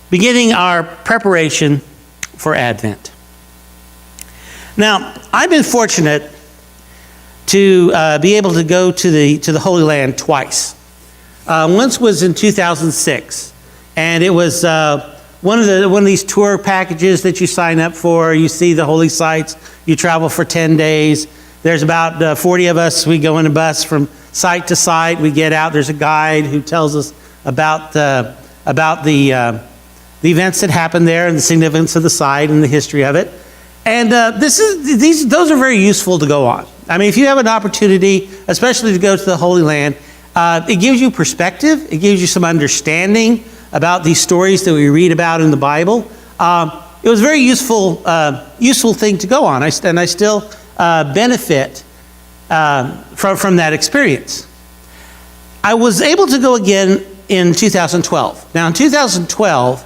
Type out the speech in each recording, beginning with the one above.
Beginning our preparation for Advent. Now, I've been fortunate to be able to go to the Holy Land twice. Once was in 2006, and it was one of these tour packages that you sign up for. You see the holy sites. You travel for 10 days. There's about 40 of us. We go in a bus from site to site. We get out. There's a guide who tells us about the events that happened there and the significance of the site and the history of it. And those are very useful to go on. I mean, if you have an opportunity, especially to go to the Holy Land, it gives you perspective. It gives you some understanding about these stories that we read about in the Bible. It was a very useful thing to go on, and I still benefit from that experience. I was able to go again in 2012. Now, in 2012,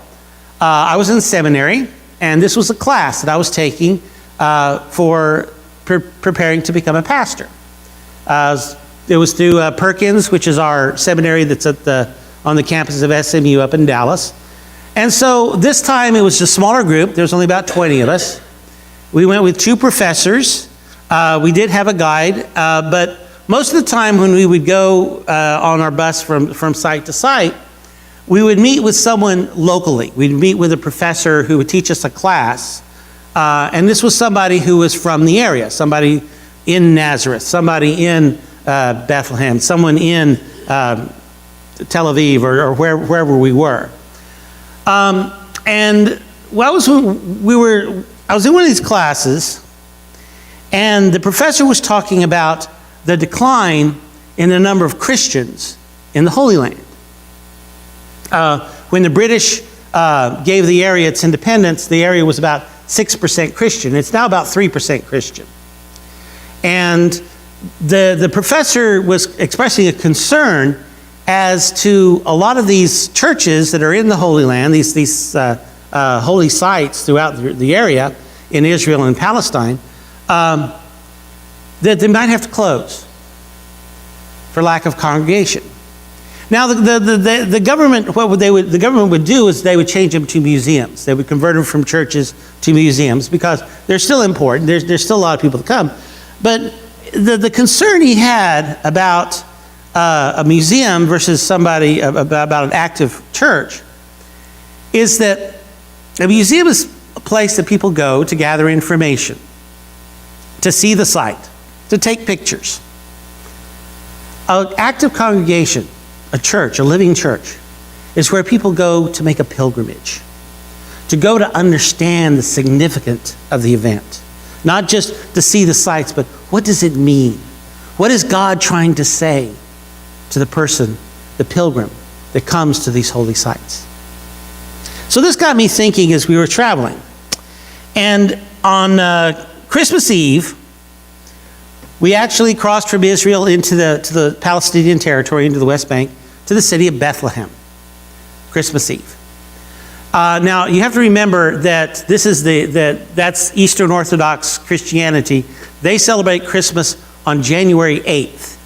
I was in seminary, and this was a class that I was taking for preparing to become a pastor. It was through Perkins, which is our seminary that's on the campus of SMU up in Dallas. And so this time it was a smaller group. There was only about 20 of us. We went with two professors. We did have a guide, but most of the time when we would go on our bus from site to site, we would meet with someone locally. We'd meet with a professor who would teach us a class. And this was somebody who was from the area, somebody in Nazareth, somebody in Bethlehem, someone in Tel Aviv or wherever we were. And I was in one of these classes, and the professor was talking about the decline in the number of Christians in the Holy Land. When the British gave the area its independence, the area was about 6% Christian. It's now about 3% Christian. And the professor was expressing a concern as to a lot of these churches that are in the Holy Land, these holy sites throughout the area in Israel and Palestine, that they might have to close for lack of congregation. Now, the government, the government would do is they would change them to museums. They would convert them from churches to museums because they're still important. There's still a lot of people to come. But the concern he had about a museum versus somebody about an active church is that a museum is a place that people go to gather information, to see the site, to take pictures. An active congregation, a church, a living church, is where people go to make a pilgrimage, to go to understand the significance of the event. Not just to see the sights, but what does it mean? What is God trying to say to the person, the pilgrim, that comes to these holy sites? So this got me thinking as we were traveling. And on Christmas Eve, we actually crossed from Israel into the Palestinian territory, into the West Bank, to the city of Bethlehem, Christmas Eve. Now, you have to remember that that's Eastern Orthodox Christianity. They celebrate Christmas on January 8th.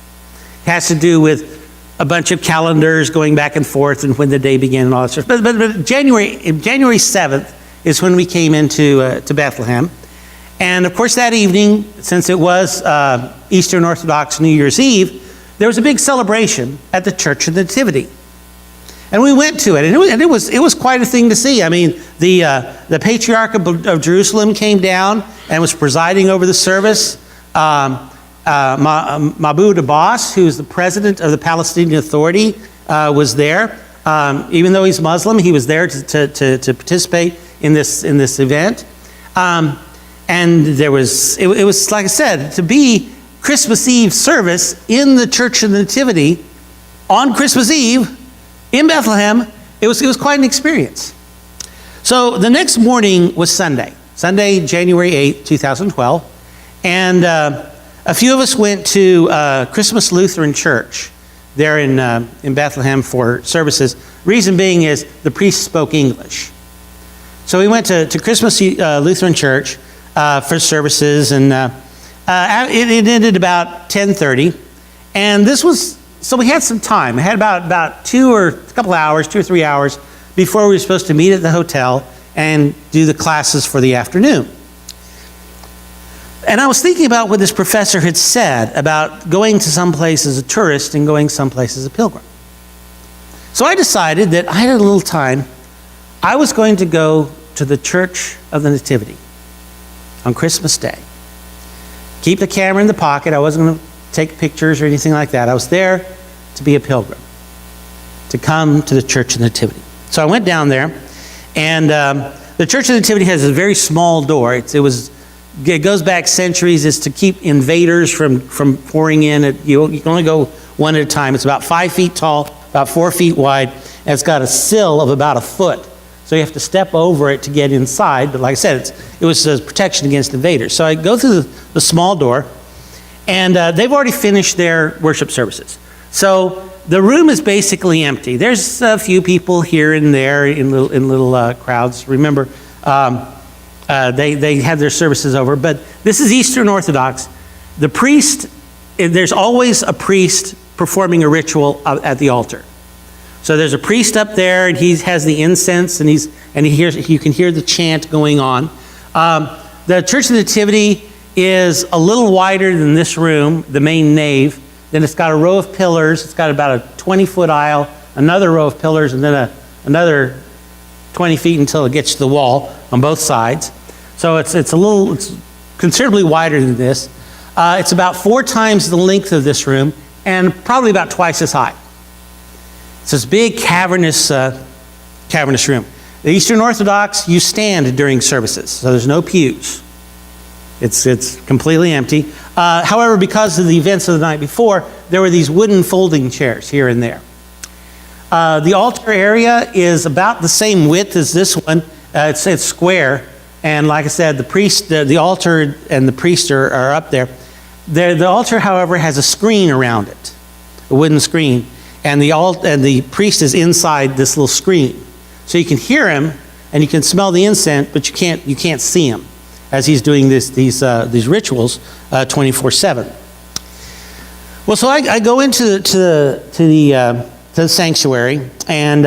It has to do with a bunch of calendars going back and forth and when the day began and all that stuff. But January 7th is when we came into to Bethlehem. And of course that evening, since it was Eastern Orthodox New Year's Eve, there was a big celebration at the Church of the Nativity. And we went to it, and it was quite a thing to see. I mean, the Patriarch of Jerusalem came down and was presiding over the service. Mahmoud Abbas, who's the president of the Palestinian Authority, was there. Even though he's Muslim, he was there to participate in this event. And it was, like I said, to be Christmas Eve service in the Church of the Nativity on Christmas Eve in Bethlehem. It was quite an experience. So the next morning was Sunday, January 8th, 2012. And a few of us went to Christmas Lutheran Church there in Bethlehem for services. Reason being is the priest spoke English. So we went to Christmas Lutheran Church for services, and it ended about 10:30. And so we had some time. We had about 2 or 3 hours before we were supposed to meet at the hotel and do the classes for the afternoon. And I was thinking about what this professor had said about going to some place as a tourist and going someplace as a pilgrim. So I decided that I had a little time. I was going to go to the Church of the Nativity on Christmas Day. Keep the camera in the pocket. I wasn't going to take pictures or anything like that. I was there to be a pilgrim, to come to the Church of the Nativity. So I went down there, and the Church of the Nativity has a very small door. It goes back centuries. It's to keep invaders from pouring in. You can only go one at a time. It's about 5 feet tall, about 4 feet wide, and it's got a sill of about a foot. So you have to step over it to get inside. But like I said, it was protection against invaders. So I go through the small door, and they've already finished their worship services. So the room is basically empty. There's a few people here and there in little crowds. Remember, they had their services over. But this is Eastern Orthodox. The priest, there's always a priest performing a ritual at the altar. So there's a priest up there, and he has the incense, and you can hear the chant going on. The Church of the Nativity is a little wider than this room, the main nave. Then it's got a row of pillars. It's got about a 20-foot aisle, another row of pillars, and then another 20 feet until it gets to the wall on both sides. So it's considerably wider than this. It's about 4 times the length of this room, and probably about twice as high. It's this big cavernous room. The Eastern Orthodox, you stand during services, so there's no pews. It's completely empty. However, because of the events of the night before, there were these wooden folding chairs here and there. The altar area is about the same width as this one. It's square, and like I said, the altar and the priest are up there. The altar, however, has a screen around it, a wooden screen. And the priest is inside this little screen, so you can hear him and you can smell the incense, but you can't see him as he's doing these rituals 24/7. Well, so I go into the sanctuary, and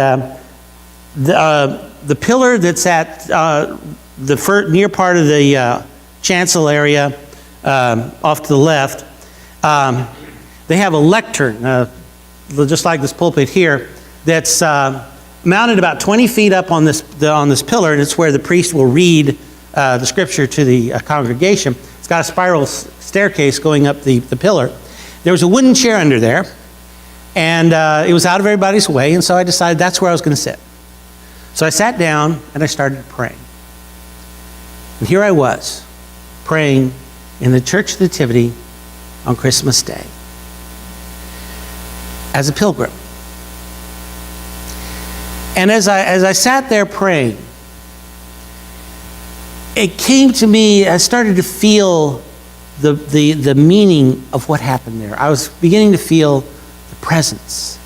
the pillar that's at the near part of the chancel area off to the left, they have a lectern. Just like this pulpit here, that's mounted about 20 feet up on this pillar, and it's where the priest will read the scripture to the congregation. It's got a spiral staircase going up the pillar. There was a wooden chair under there, and it was out of everybody's way, and so I decided that's where I was going to sit. So I sat down, and I started praying. And here I was, praying in the Church of the Nativity on Christmas Day, as a pilgrim. And as I sat there praying, it came to me, I started to feel the meaning of what happened there. I was beginning to feel the presence.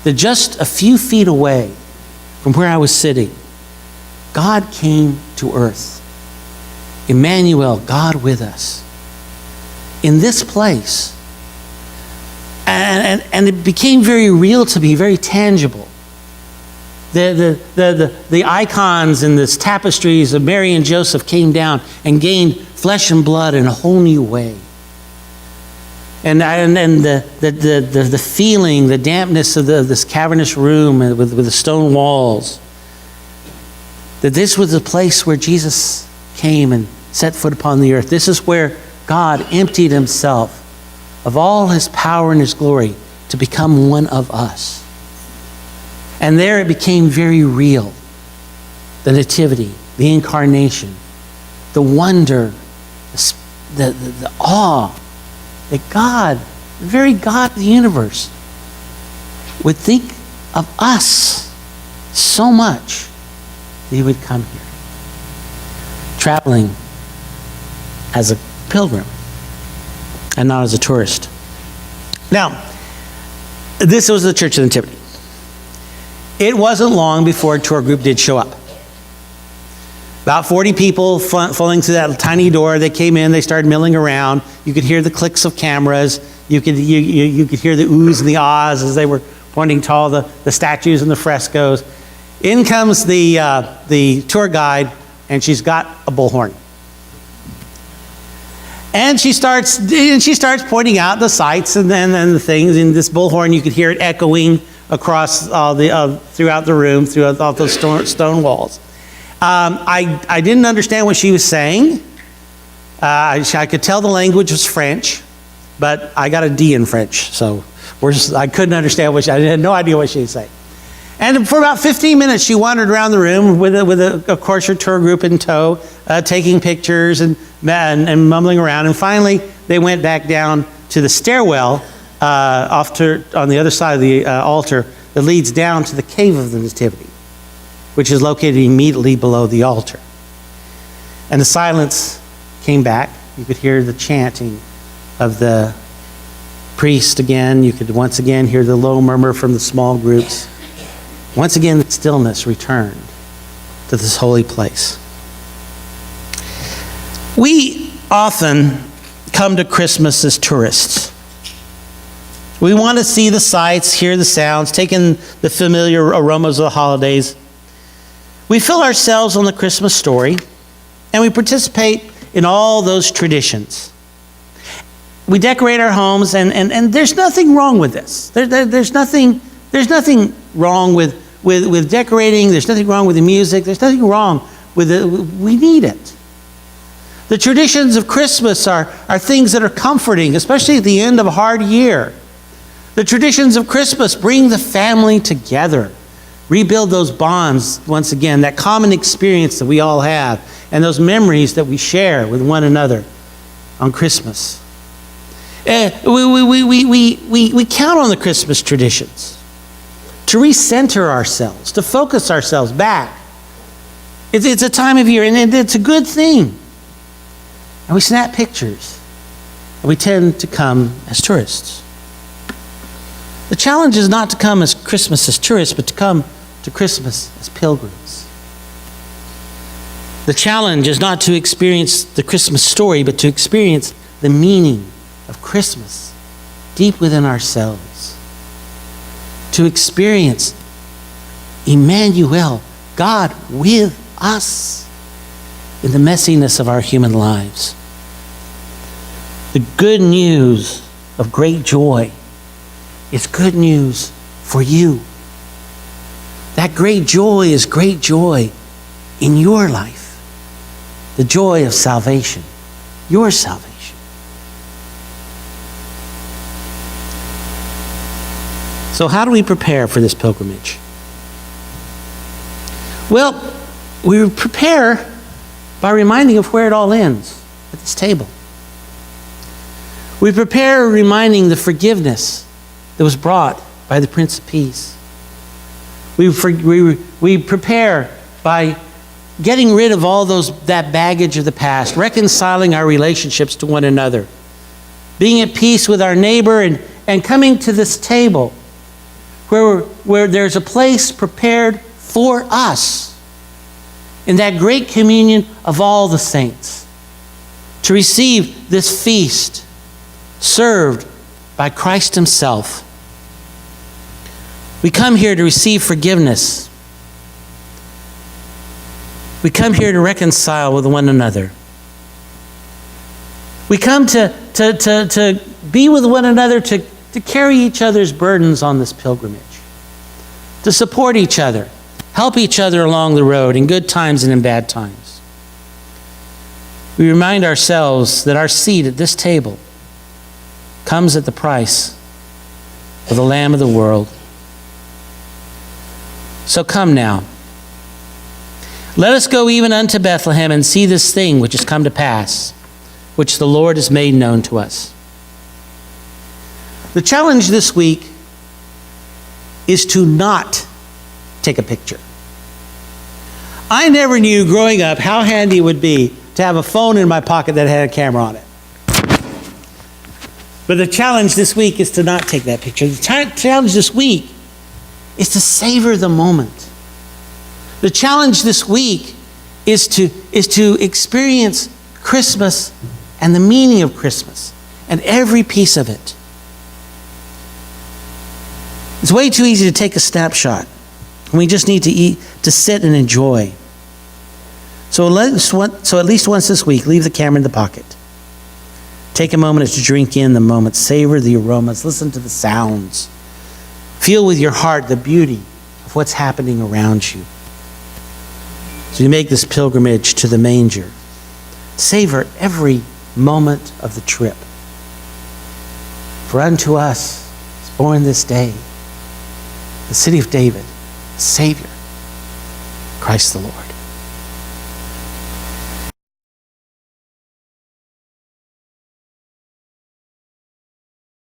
That just a few feet away from where I was sitting, God came to earth. Emmanuel, God with us. In this place. And it became very real to me, very tangible. The icons and the tapestries of Mary and Joseph came down and gained flesh and blood in a whole new way. And the feeling, the dampness of this cavernous room with the stone walls, that this was the place where Jesus came and set foot upon the earth. This is where God emptied himself of all his power and his glory to become one of us. And there it became very real. The nativity, the incarnation, the wonder, the awe that God, the very God of the universe, would think of us so much that he would come here, traveling as a pilgrim and not as a tourist. Now, this was the Church of the Nativity. It wasn't long before a tour group did show up. About 40 people falling through that tiny door. They came in, they started milling around. You could hear the clicks of cameras. You could hear the oohs and the ahs as they were pointing to all the statues and the frescoes. In comes the tour guide, and she's got a bullhorn. And she starts pointing out the sights and the things. In this bullhorn, you could hear it echoing across throughout the room, throughout all those stone walls. I didn't understand what she was saying. I could tell the language was French, but I got a D in French, so I couldn't understand I had no idea what she was saying. And for about 15 minutes, she wandered around the room with of course, her tour group in tow, taking pictures and mumbling around. And finally, they went back down to the stairwell on the other side of the altar that leads down to the cave of the Nativity, which is located immediately below the altar. And the silence came back. You could hear the chanting of the priest again. You could once again hear the low murmur from the small groups. Once again, the stillness returned to this holy place. We often come to Christmas as tourists. We want to see the sights, hear the sounds, take in the familiar aromas of the holidays. We fill ourselves on the Christmas story, and we participate in all those traditions. We decorate our homes, and there's nothing wrong with this. There's nothing wrong with decorating. There's nothing wrong with the music. There's nothing wrong with it. We need it. The traditions of Christmas are things that are comforting, especially at the end of a hard year. The traditions of Christmas bring the family together, rebuild those bonds once again, that common experience that we all have, and those memories that we share with one another on Christmas. We count on the Christmas traditions to recenter ourselves, to focus ourselves back. It's a time of year, and it's a good thing. And we snap pictures, and we tend to come as tourists. The challenge is not to come as Christmas as tourists, but to come to Christmas as pilgrims. The challenge is not to experience the Christmas story, but to experience the meaning of Christmas deep within ourselves. To experience Emmanuel, God with us in the messiness of our human lives. The good news of great joy is good news for you. That great joy is great joy in your life. The joy of salvation, your salvation. So how do we prepare for this pilgrimage? Well, we prepare by reminding of where it all ends, at this table. We prepare reminding the forgiveness that was brought by the Prince of Peace. We prepare by getting rid of all that baggage of the past, reconciling our relationships to one another, being at peace with our neighbor, and coming to this table where there's a place prepared for us in that great communion of all the saints to receive this feast served by Christ himself. We come here to receive forgiveness. We come here to reconcile with one another. We come to be with one another, to carry each other's burdens on this pilgrimage, to support each other, help each other along the road in good times and in bad times. We remind ourselves that our seat at this table comes at the price of the Lamb of the world. So come now. Let us go even unto Bethlehem and see this thing which has come to pass, which the Lord has made known to us. The challenge this week is to not take a picture. I never knew growing up how handy it would be to have a phone in my pocket that had a camera on it. But the challenge this week is to not take that picture. The challenge this week is to savor the moment. The challenge this week is to experience Christmas and the meaning of Christmas and every piece of it. It's way too easy to take a snapshot We just need to eat, to sit and enjoy. So at least once this week, leave the camera in the pocket. Take a moment to drink in the moment, savor the aromas, listen to the sounds. Feel with your heart the beauty of what's happening around you. So you make this pilgrimage to the manger. Savor every moment of the trip. For unto us is born this day, the city of David, Savior, Christ the Lord.